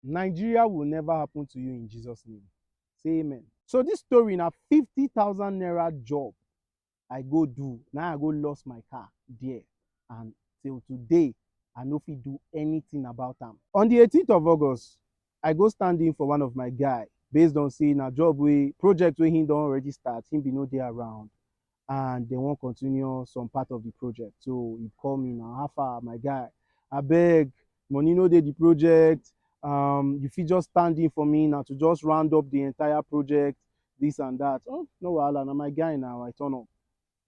Nigeria will never happen to you in Jesus' name. Say amen. So this story na 50,000 naira job I go do. Now I go lost my car there. And till today, I no fit do anything about am. On the 18th of August, I go stand in for one of my guy based on say na job wey project wey him don already start, him be no dey around and they wan continue some part of the project. So he call me now, how far my guy? Abeg, money no dey the project. You fit just stand in for me now to just round up the entire project, this and that. Oh, no wahala, na my guy now. I turn up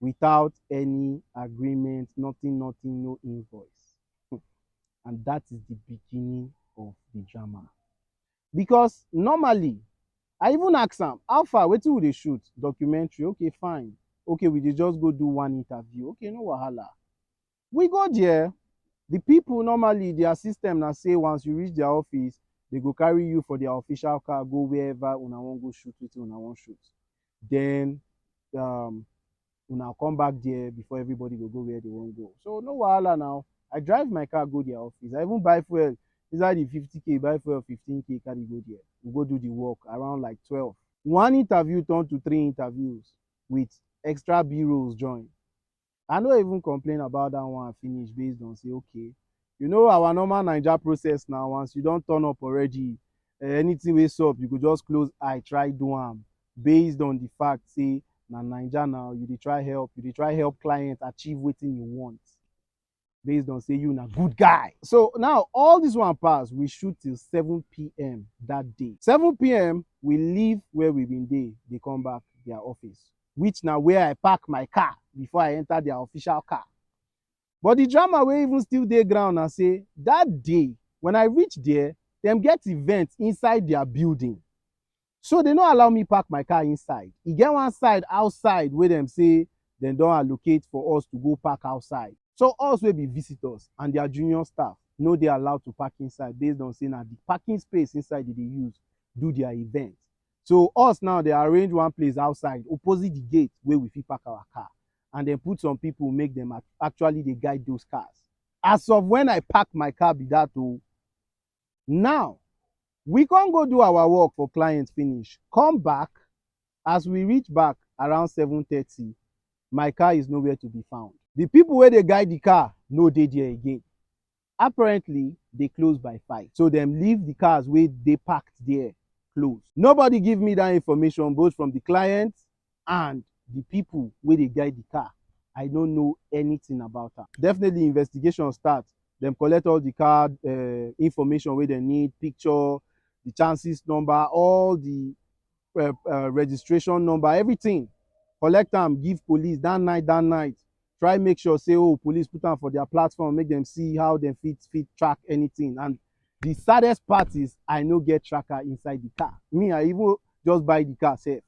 without any agreement, nothing, no invoice. And that is the beginning of the drama. Because normally, I even ask am, how far, wetin we dey shoot? Documentary, okay, fine. Okay, we dey just go do one interview. Okay, no wahala. We go there, the people normally, their system na say once you reach their office, they go carry you for their official car, go wherever una wan go shoot wetin una wan shoot. Then una come back there before everybody go where they wan go. So no wahala now. I drive my car go their office. I even buy fuel inside the 50k, buy fuel 15k, carry go there. We go do the work around like 12. One interview turned to 3 interviews with extra B-rolls join. I no even complain about that one finish based on say, okay, you know our normal Naija process now, once you don't turn up already, anything wey sup, you could just close eye, try do am based on the fact say na Naija now, you dey try help client achieve wetin you want based on say you na good guy. So now all this one pass, we shoot till 7 p.m. that day. 7 p.m. we leave where we been dey come back their office, which na where I park my car before I enter their official car. But the drama wey even still dey ground na say that day when I reach there, dem get event inside their building. So they no allow me park my car inside. E get one side outside where dem say dem don allocate for us to go park outside. So us wey be visitors and their junior staff no dey allowed to park inside based on say na the parking space inside they dey use do their event. So us now, they arrange one place outside opposite the gate where we fit park our car, and then put some people make them actually they guide those cars. As of when I park my car be that oh, now we can't go do our work for clients finish. Come back, as we reach back around 7:30, my car is nowhere to be found. The people where they guide the car no dey there again. Apparently, they close by 5. So them leave the cars where they parked there close. Nobody give me that information, both from the client and the people where they guide the car. I don't know anything about that. Definitely investigation start. Them collect all the car information where they need, picture, the chances number, all the registration number, everything. Collect them, give police that night. Try make sure say, oh, police put them for their platform, make them see how they fit track anything. And the saddest part is I no get tracker inside the car. Me, I even just buy the car safe.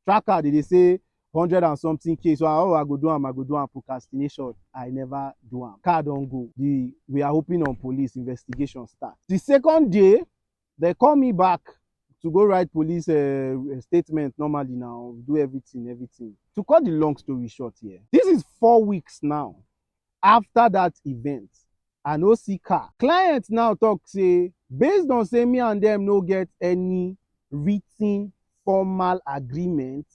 Tracker, they say 100 and something K. So I go do am procrastination. I never do am. Car don't go. We are hoping on police investigation start. The second day, they call me back to go write police statement normally now, do everything. To cut the long story short here, this is 4 weeks now after that event. I no see car. Client now talk say, based on say me and them no get any written formal agreement,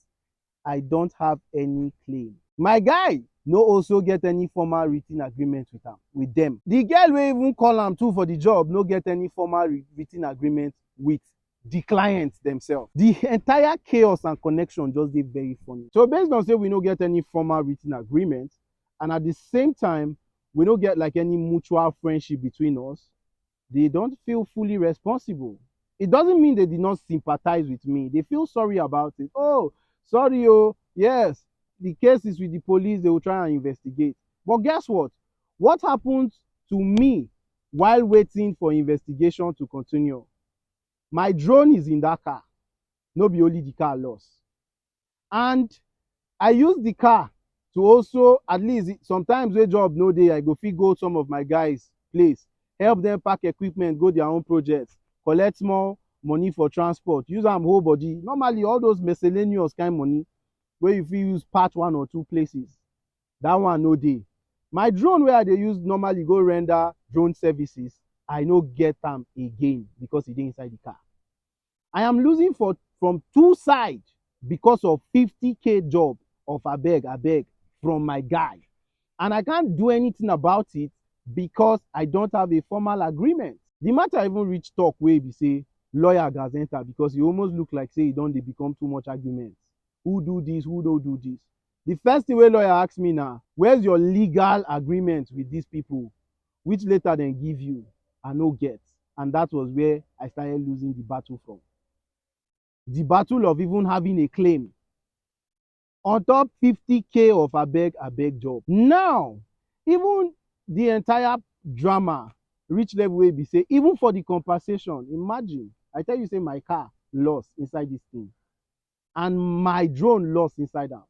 I don't have any claim. My guy no also get any formal written agreement with them. The girl wey even call am too for the job no get any formal written agreement with the clients themselves. The entire chaos and connection just dey very funny. So based on say we no get any formal written agreement, and at the same time we no get like any mutual friendship between us, they don't feel fully responsible. It doesn't mean they did not sympathize with me. They feel sorry about it. Oh, sorry, oh, yes, the case is with the police, they will try and investigate. But guess what? What happens to me while waiting for investigation to continue? My drone is in that car. No be only the car lost. And I use the car to also, at least sometimes wey job no dey, I go fit go some of my guys' place, help them pack equipment, go their own projects, collect small money for transport, use am whole body. Normally, all those miscellaneous kind money wey you fit use part 1 or 2 places, that one no dey. My drone wey I dey use normally go render drone services, I no get am again because e dey inside the car. I am losing from two sides because of 50K job of abeg from my guy. And I can't do anything about it because I don't have a formal agreement. The matter even reach talk wey be say lawyer gas enter because e almost look like say e don dey become too much argument. Who do this? Who no do this? The first thing wey lawyer ask me na, where's your legal agreement with these people? Which letter dem give you? I no get. And that was where I started losing the battle from. The battle of even having a claim on top 50K of abeg job. Now, even the entire drama reach level wey be say even for the compensation, imagine, I tell you say my car lost inside this thing and my drone lost inside am.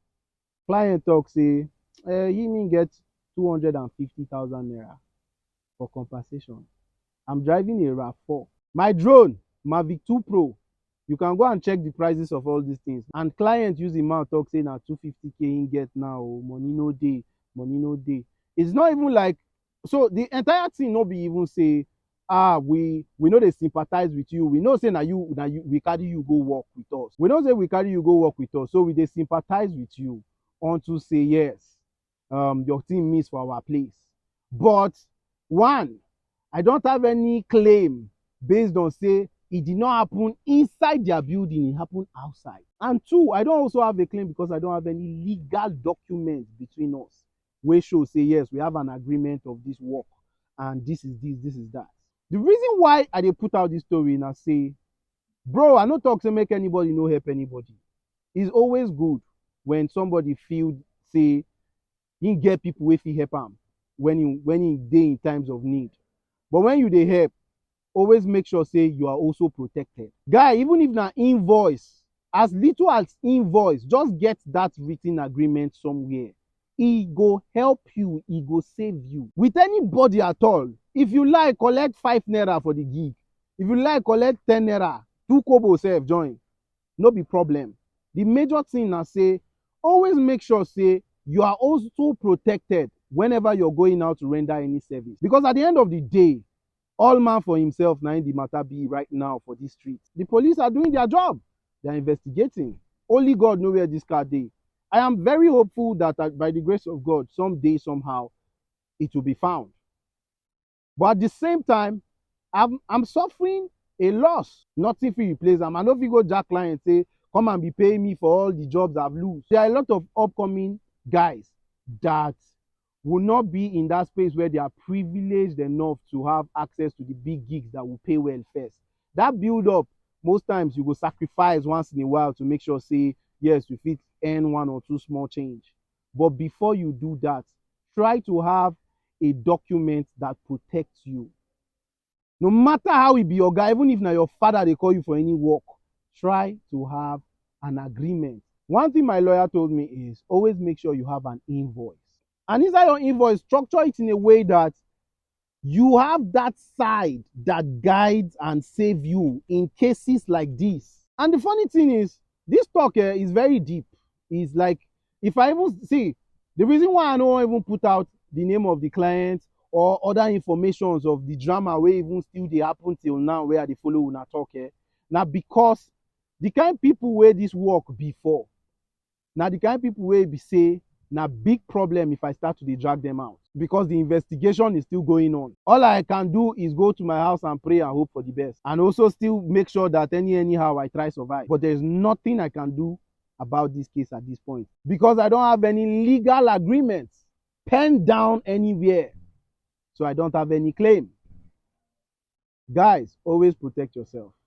Client talk say he get 250,000 naira for compensation. I'm driving a RAV4. My drone, Mavic 2 Pro, you can go and check the prices of all these things. And client use him mouth talk say na 250K he get now, money no dey, money no dey. It's not even like, so the entire thing no be even say, we know they sympathize with you. We know say na you we carry you go work with us. We know say we carry you go work with us, so we dey sympathize with you unto say yes, your team miss for our place. But one, I don't have any claim based on say it did not happen inside their building, it happened outside. And two, I don't also have a claim because I don't have any legal documents between us wey show say yes, we have an agreement of this work and this is that. The reason why I dey put out this story na say, bro, I no talk say make anybody no help anybody. It's always good when somebody feel say he get people wey fit help am when he dey in times of need. But when you dey help, always make sure say you are also protected. Guy, even if na invoice, as little as invoice, just get that written agreement somewhere. E go help you, e go save you. With anybody at all, if you like collect 5 naira for the gig, if you like collect 10 naira, 2 kobo sef join, no be problem. The major thing na say, always make sure say you are also protected whenever you're going out to render any service. Because at the end of the day, all man for himself na in the matter be right now for this street. The police are doing their job. They are investigating. Only God knows where this car dey. I am very hopeful that by the grace of God, someday, somehow, it will be found. But at the same time, I'm suffering a loss. Nothing fit replace am. I no fit go jack client say, come and be paying me for all the jobs I've lost. There are a lot of upcoming guys that will not be in that space where they are privileged enough to have access to the big gigs that will pay well first. That build up, most times you go sacrifice once in a while to make sure say, yes, you fit earn 1 or 2 small change. But before you do that, try to have a document that protects you. No matter how it be your guy, even if na your father they call you for any work, try to have an agreement. One thing my lawyer told me is always make sure you have an invoice. And inside your invoice, structure it in a way that you have that side that guides and save you in cases like this. And the funny thing is, this talk is very deep. It's like, if I even see, the reason why I don't even put out the name of the client or other informations of the drama where even still they happen till now where they follow una talk now because the kind of people where this work before, now the kind of people where be say, na big problem if I start to drag them out because the investigation is still going on. All I can do is go to my house and pray and hope for the best, and also still make sure that anyhow I try survive. But there's nothing I can do about this case at this point because I don't have any legal agreements penned down anywhere, so I don't have any claim. Guys, always protect yourself.